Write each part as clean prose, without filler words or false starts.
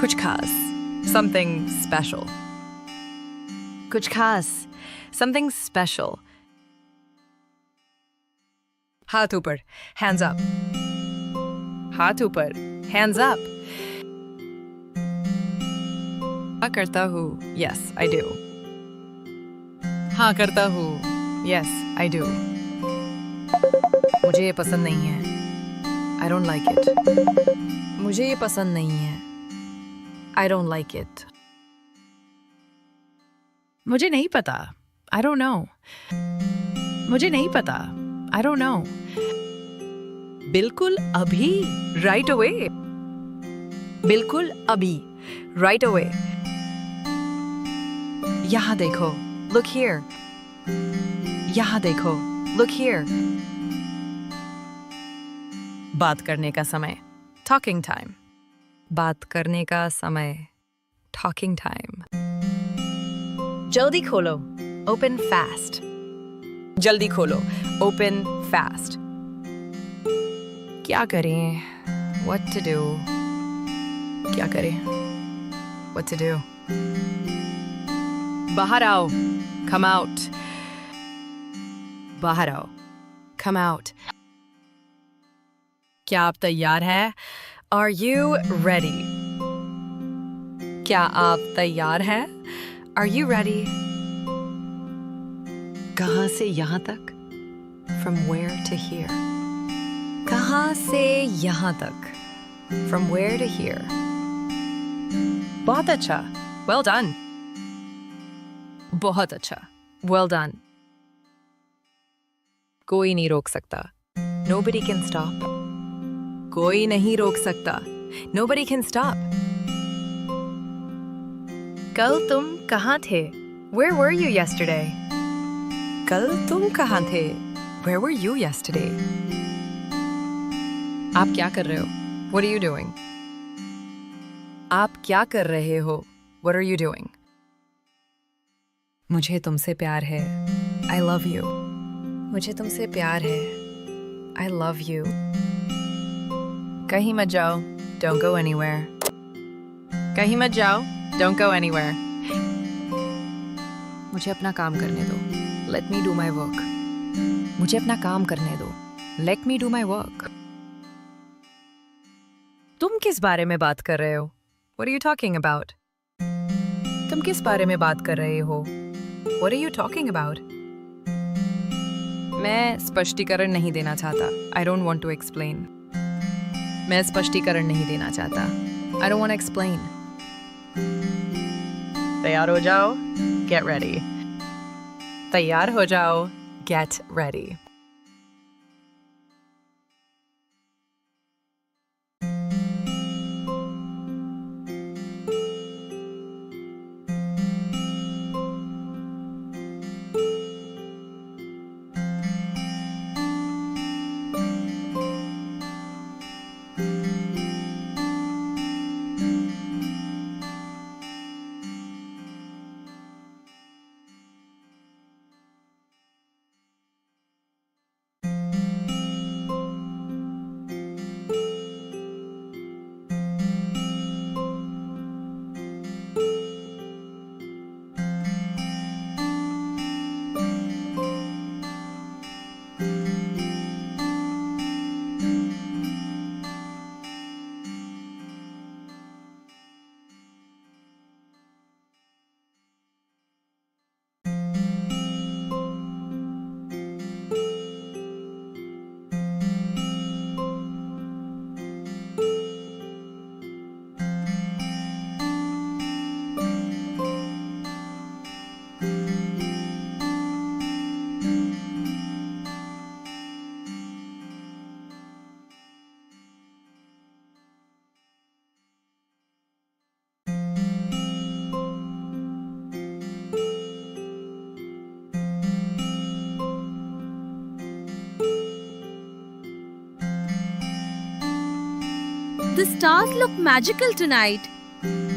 कुछ खास, something special. कुछ खास, something special. हाथ ऊपर, hands up. हाथ ऊपर, hands up. हाँ करता हूँ, yes, I do. हाँ करता हूँ, yes, I do. मुझे ये पसंद नहीं है. I don't like it. मुझे ये पसंद नहीं है. I don't like it. मुझे नहीं पता. I don't know. मुझे नहीं पता. I don't know. बिल्कुल अभी. Right away. बिल्कुल अभी. Right away. यहाँ देखो. Look here. यहाँ देखो. Look here. बात करने का समय. Talking time. बात करने का समय. Talking time. जल्दी खोलो. Open fast. जल्दी खोलो. Open fast. क्या करें? What to do? क्या करें? What to do? बाहर आओ. Come out. बाहर आओ. Come out. क्या आप तैयार हैं? Are you ready? क्या आप तैयार हैं? Are you ready? कहाँ से यहाँ तक? From where to here? कहाँ से यहाँ तक? From where to here? बहुत अच्छा. Well done. बहुत अच्छा. Well done. कोई नहीं रोक सकता. Nobody can stop. कोई नहीं रोक सकता. Nobody can stop. कल तुम कहाँ थे? Where were you yesterday? कल तुम कहाँ थे? Where were you yesterday? आप क्या कर रहे हो? What are you doing? आप क्या कर रहे हो? What are you doing? मुझे तुमसे प्यार है. I love you. मुझे तुमसे प्यार है. I love you. कहीं मत जाओ. Don't go anywhere. कहीं मत जाओ. Don't go anywhere. मुझे अपना काम करने दो. Let me do my work. मुझे अपना काम करने दो. Let me do my work. तुम किस बारे में बात कर रहे हो? What are you talking about? तुम किस बारे में बात कर रहे हो? What are you talking about? मैं स्पष्टीकरण नहीं देना चाहता. I don't want to explain. मैं स्पष्टीकरण नहीं देना चाहता. I don't want to explain. तैयार हो जाओ. Get ready. तैयार हो जाओ. Get ready. The stars look magical tonight.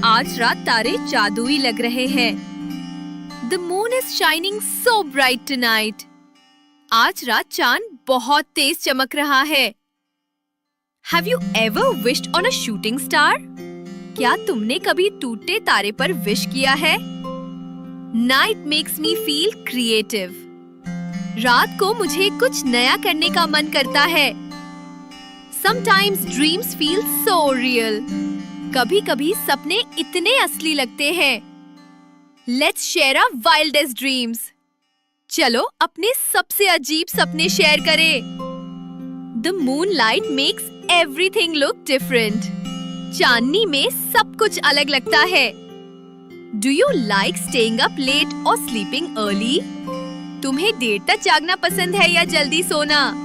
आज रात तारे जादुई लग रहे हैं. The moon is shining so bright tonight. आज रात चांद बहुत तेज चमक रहा है. Have you ever wished on a shooting star? क्या तुमने कभी टूटे तारे पर विश किया है? Night makes me feel creative. रात को मुझे कुछ नया करने का मन करता है। Sometimes dreams feel so real. कभी-कभी सपने इतने असली लगते हैं। Let's share our wildest dreams. चलो अपने सबसे अजीब सपने शेयर करें। The moonlight makes everything look different. चांदनी में सब कुछ अलग लगता है। Do you like staying up late or sleeping early? तुम्हें देर तक जागना पसंद है या जल्दी सोना?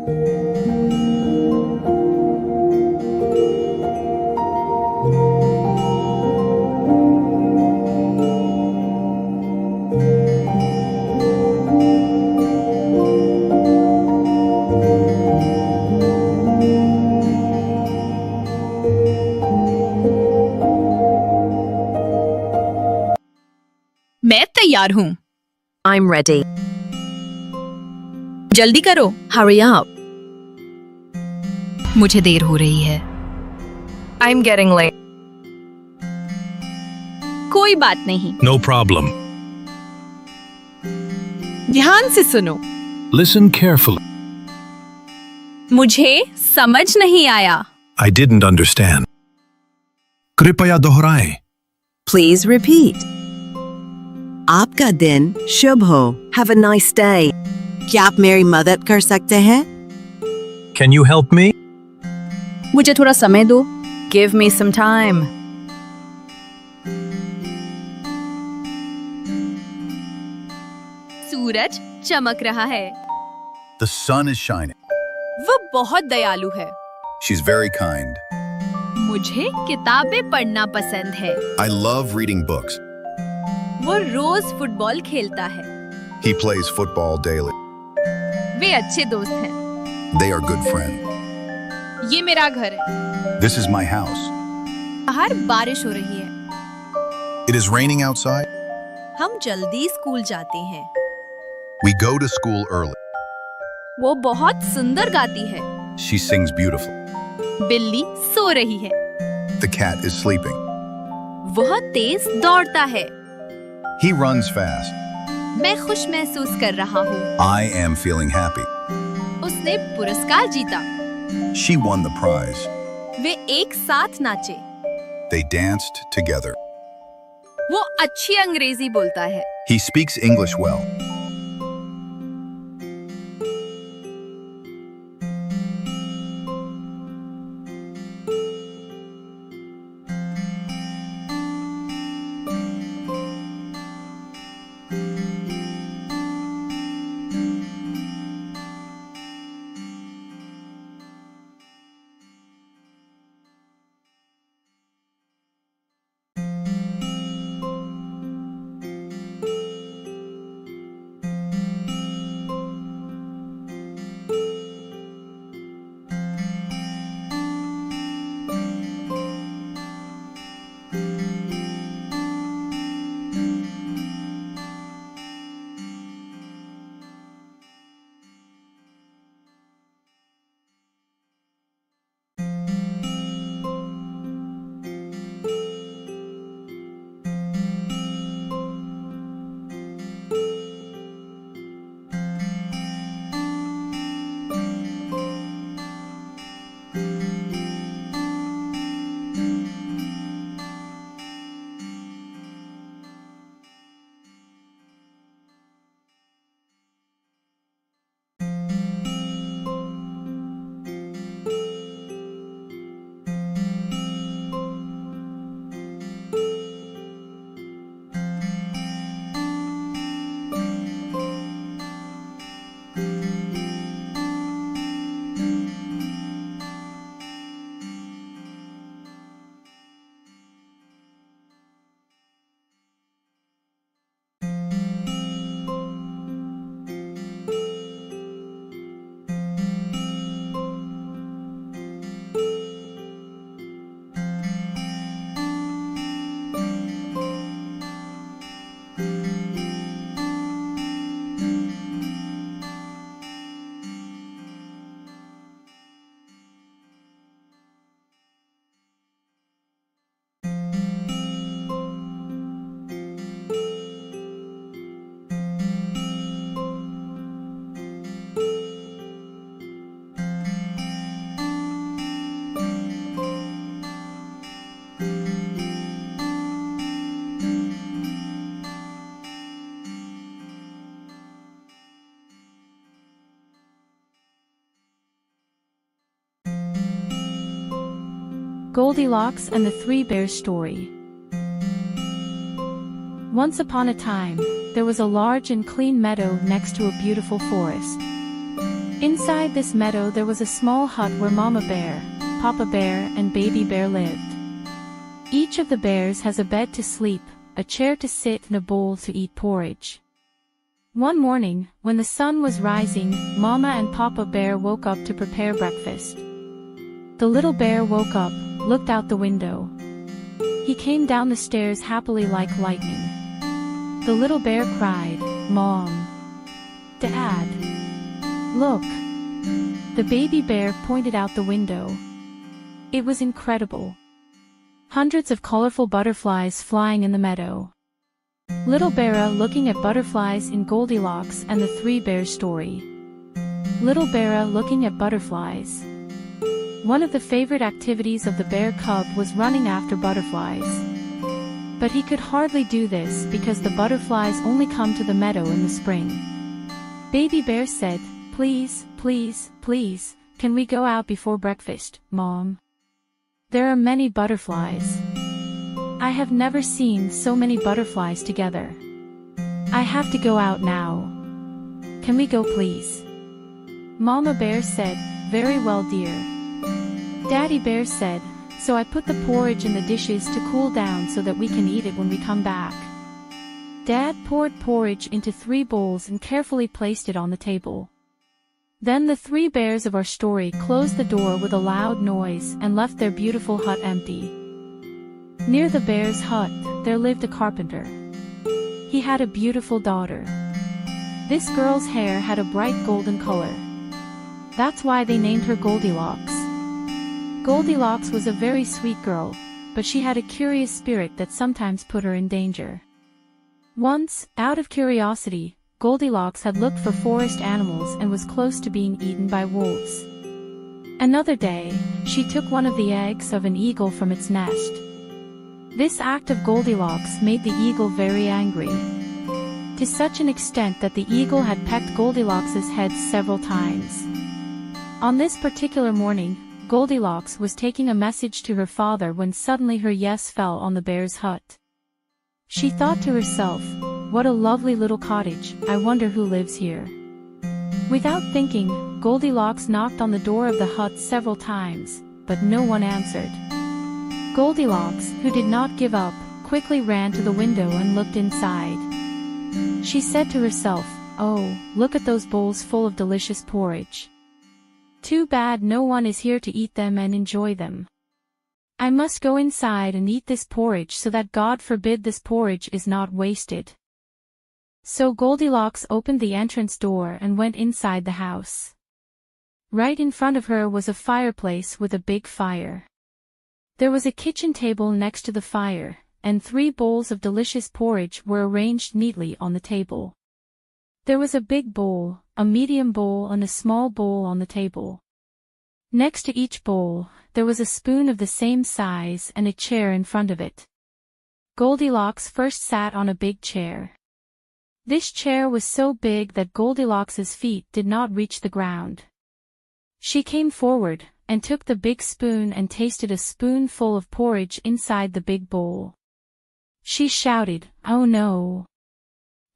मैं तैयार हूँ। I'm ready. जल्दी करो। Hurry up. मुझे देर हो रही है। I'm getting late. कोई बात नहीं। No problem. ध्यान से सुनो। Listen carefully. मुझे समझ नहीं आया। I didn't understand. कृपया दोहराएं. Please repeat. आपका दिन शुभ हो. Have a nice day. क्या आप मेरी मदद कर सकते हैं? Can you help me? मुझे थोड़ा समय दो। Give me some time. सूरज चमक रहा है। The sun is shining. वो बहुत दयालु है। She's very kind. मुझे किताबें पढ़ना पसंद है। I love reading books. वो रोज फुटबॉल खेलता है। He plays football daily. वे अच्छे दोस्त हैं। They are good friends. ये मेरा घर है। This is my house. बाहर बारिश हो रही है। It is raining outside. हम जल्दी स्कूल जाते हैं। We go to school early. वो बहुत सुंदर गाती है। She sings beautifully. बिल्ली सो रही है। The cat is sleeping. वह तेज दौड़ता है। He runs fast. मैं खुश महसूस कर रहा हूँ। I am feeling happy. उसने पुरस्कार जीता। She won the prize. वे एक साथ नाचे। They danced together. वो अच्छी अंग्रेजी बोलता है। He speaks English well. Goldilocks and the Three Bears story. Once upon a time, there was a large and clean meadow next to a beautiful forest. Inside this meadow there was a small hut where Mama Bear, Papa Bear, and Baby Bear lived. Each of the bears has a bed to sleep, a chair to sit, and a bowl to eat porridge. One morning, when the sun was rising, Mama and Papa Bear woke up to prepare breakfast. The little bear woke up, looked out the window. He came down the stairs happily like lightning. The little bear cried, "Mom! Dad! Look!" The baby bear pointed out the window. It was incredible. Hundreds of colorful butterflies flying in the meadow. Little Bear looking at butterflies in Goldilocks and the Three Bears story. Little Bear looking at butterflies. One of the favorite activities of the bear cub was running after butterflies. But he could hardly do this because the butterflies only come to the meadow in the spring. Baby Bear said, "Please, please, please, can we go out before breakfast, Mom? There are many butterflies. I have never seen so many butterflies together. I have to go out now. Can we go please?" Mama Bear said, "Very well, dear." Daddy Bear said, "So I put the porridge in the dishes to cool down so that we can eat it when we come back." Dad poured porridge into 3 bowls and carefully placed it on the table. Then the 3 bears of our story closed the door with a loud noise and left their beautiful hut empty. Near the bear's hut, there lived a carpenter. He had a beautiful daughter. This girl's hair had a bright golden color. That's why they named her Goldilocks. Goldilocks was a very sweet girl, but she had a curious spirit that sometimes put her in danger. Once, out of curiosity, Goldilocks had looked for forest animals and was close to being eaten by wolves. Another day, she took one of the eggs of an eagle from its nest. This act of Goldilocks made the eagle very angry, to such an extent that the eagle had pecked Goldilocks's head several times. On this particular morning, Goldilocks was taking a message to her father when suddenly her yes fell on the bear's hut. She thought to herself, "What a lovely little cottage, I wonder who lives here." Without thinking, Goldilocks knocked on the door of the hut several times, but no one answered. Goldilocks, who did not give up, quickly ran to the window and looked inside. She said to herself, "Oh, look at those bowls full of delicious porridge. Too bad no one is here to eat them and enjoy them. I must go inside and eat this porridge so that God forbid this porridge is not wasted." So Goldilocks opened the entrance door and went inside the house. Right in front of her was a fireplace with a big fire. There was a kitchen table next to the fire, and 3 bowls of delicious porridge were arranged neatly on the table. There was a big bowl, a medium bowl, and a small bowl on the table. Next to each bowl, there was a spoon of the same size and a chair in front of it. Goldilocks first sat on a big chair. This chair was so big that Goldilocks's feet did not reach the ground. She came forward and took the big spoon and tasted a spoonful of porridge inside the big bowl. She shouted, "Oh no!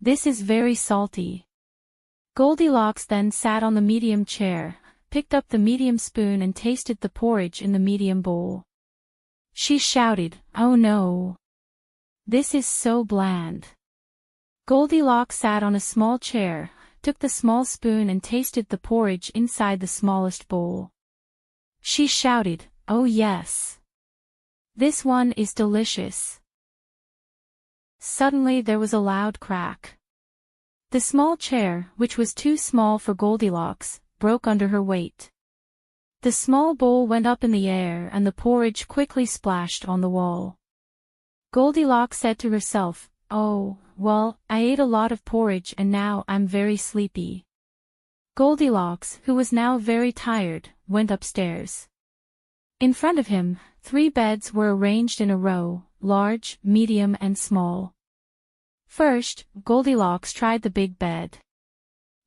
This is very salty." Goldilocks then sat on the medium chair, picked up the medium spoon and tasted the porridge in the medium bowl. She shouted, "Oh no! This is so bland." Goldilocks sat on a small chair, took the small spoon and tasted the porridge inside the smallest bowl. She shouted, "Oh yes! This one is delicious." Suddenly there was a loud crack. The small chair, which was too small for Goldilocks, broke under her weight. The small bowl went up in the air and the porridge quickly splashed on the wall. Goldilocks said to herself, "Oh, well, I ate a lot of porridge and now I'm very sleepy." Goldilocks, who was now very tired, went upstairs. In front of him, 3 beds were arranged in a row, large, medium and small. First, Goldilocks tried the big bed.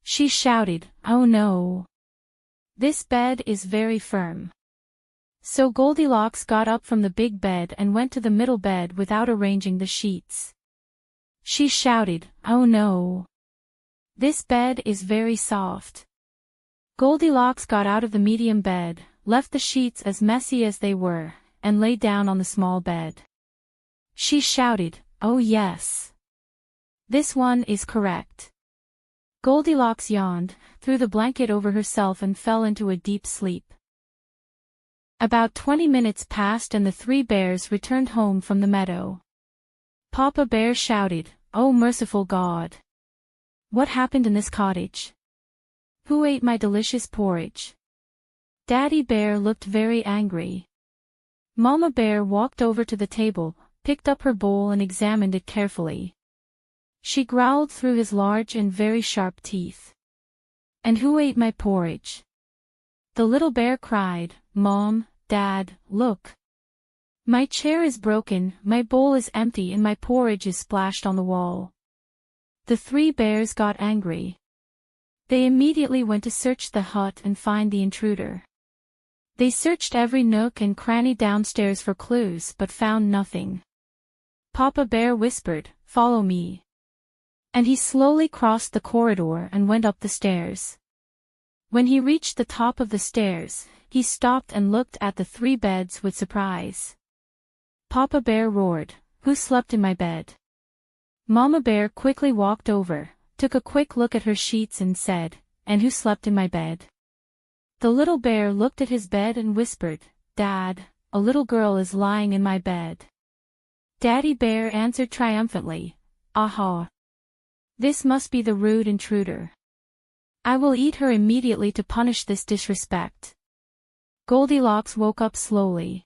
She shouted, "Oh no! This bed is very firm." So Goldilocks got up from the big bed and went to the middle bed without arranging the sheets. She shouted, "Oh no! This bed is very soft." Goldilocks got out of the medium bed, left the sheets as messy as they were, and lay down on the small bed. She shouted, "Oh yes! This one is correct." Goldilocks yawned, threw the blanket over herself and fell into a deep sleep. About 20 minutes passed and the three bears returned home from the meadow. Papa Bear shouted, "Oh merciful God! What happened in this cottage? Who ate my delicious porridge?" Daddy Bear looked very angry. Mama Bear walked over to the table, picked up her bowl and examined it carefully. She growled through his large and very sharp teeth. "And who ate my porridge?" The little bear cried, "Mom, Dad, look. My chair is broken, my bowl is empty and my porridge is splashed on the wall." The three bears got angry. They immediately went to search the hut and find the intruder. They searched every nook and cranny downstairs for clues but found nothing. Papa Bear whispered, "Follow me." And he slowly crossed the corridor and went up the stairs. When he reached the top of the stairs, he stopped and looked at the three beds with surprise. Papa Bear roared, "Who slept in my bed?" Mama Bear quickly walked over, took a quick look at her sheets and said, "And who slept in my bed?" The little bear looked at his bed and whispered, "Dad, a little girl is lying in my bed." Daddy Bear answered triumphantly, "Aha! This must be the rude intruder. I will eat her immediately to punish this disrespect." Goldilocks woke up slowly.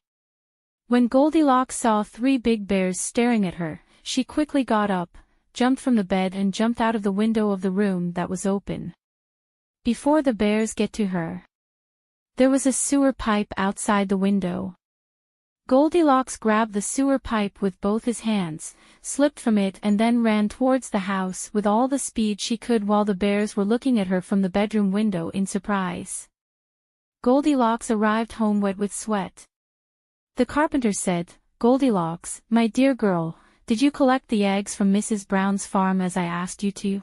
When Goldilocks saw three big bears staring at her, she quickly got up, jumped from the bed and jumped out of the window of the room that was open. Before the bears get to her, there was a sewer pipe outside the window. Goldilocks grabbed the sewer pipe with both his hands, slipped from it and then ran towards the house with all the speed she could while the bears were looking at her from the bedroom window in surprise. Goldilocks arrived home wet with sweat. The carpenter said, "Goldilocks, my dear girl, did you collect the eggs from Mrs. Brown's farm as I asked you to?"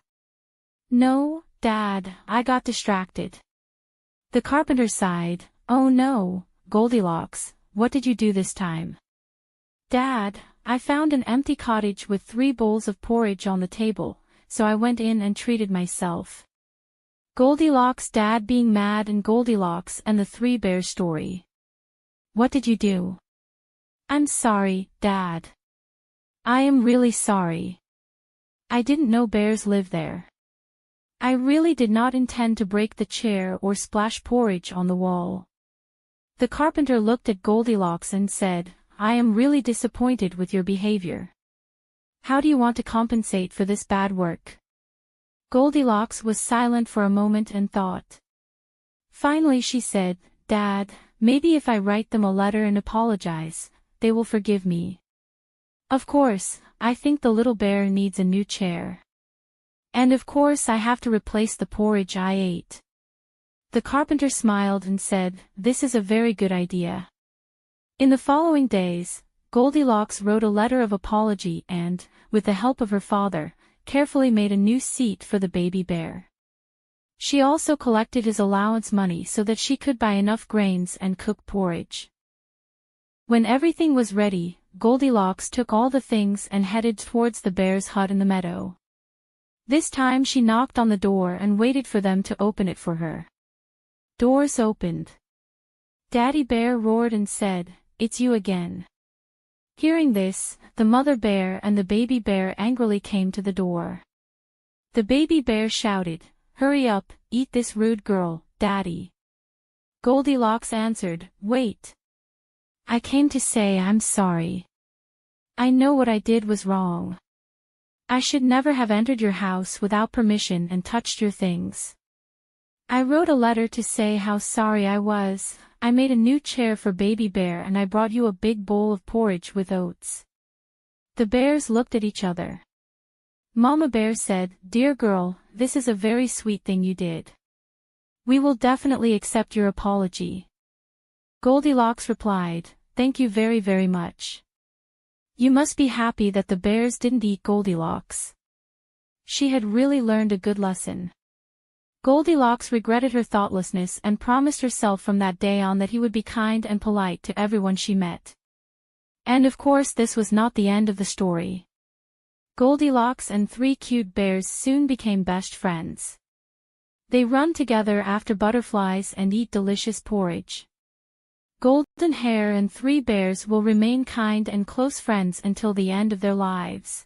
"No, Dad, I got distracted." The carpenter sighed, "Oh no, Goldilocks, what did you do this time?" "Dad, I found an empty cottage with 3 bowls of porridge on the table, so I went in and treated myself." Goldilocks' dad being mad and Goldilocks and the three bears story. "What did you do?" "I'm sorry, Dad. I am really sorry. I didn't know bears live there. I really did not intend to break the chair or splash porridge on the wall." The carpenter looked at Goldilocks and said, "I am really disappointed with your behavior. How do you want to compensate for this bad work?" Goldilocks was silent for a moment and thought. Finally she said, "Dad, maybe if I write them a letter and apologize, they will forgive me. Of course, I think the little bear needs a new chair. And of course I have to replace the porridge I ate." The carpenter smiled and said, "This is a very good idea." In the following days, Goldilocks wrote a letter of apology and, with the help of her father, carefully made a new seat for the baby bear. She also collected his allowance money so that she could buy enough grains and cook porridge. When everything was ready, Goldilocks took all the things and headed towards the bear's hut in the meadow. This time she knocked on the door and waited for them to open it for her. Doors opened. Daddy Bear roared and said, "It's you again." Hearing this, the mother bear and the baby bear angrily came to the door. The baby bear shouted, "Hurry up, eat this rude girl, Daddy." Goldilocks answered, "Wait. I came to say I'm sorry. I know what I did was wrong. I should never have entered your house without permission and touched your things. I wrote a letter to say how sorry I was. I made a new chair for Baby Bear and I brought you a big bowl of porridge with oats." The bears looked at each other. Mama Bear said, "Dear girl, this is a very sweet thing you did. We will definitely accept your apology." Goldilocks replied, "Thank you very, very much. You must be happy that the bears didn't eat Goldilocks. She had really learned a good lesson." Goldilocks regretted her thoughtlessness and promised herself from that day on that he would be kind and polite to everyone she met. And of course this was not the end of the story. Goldilocks and 3 cute bears soon became best friends. They run together after butterflies and eat delicious porridge. Golden Hair and 3 bears will remain kind and close friends until the end of their lives.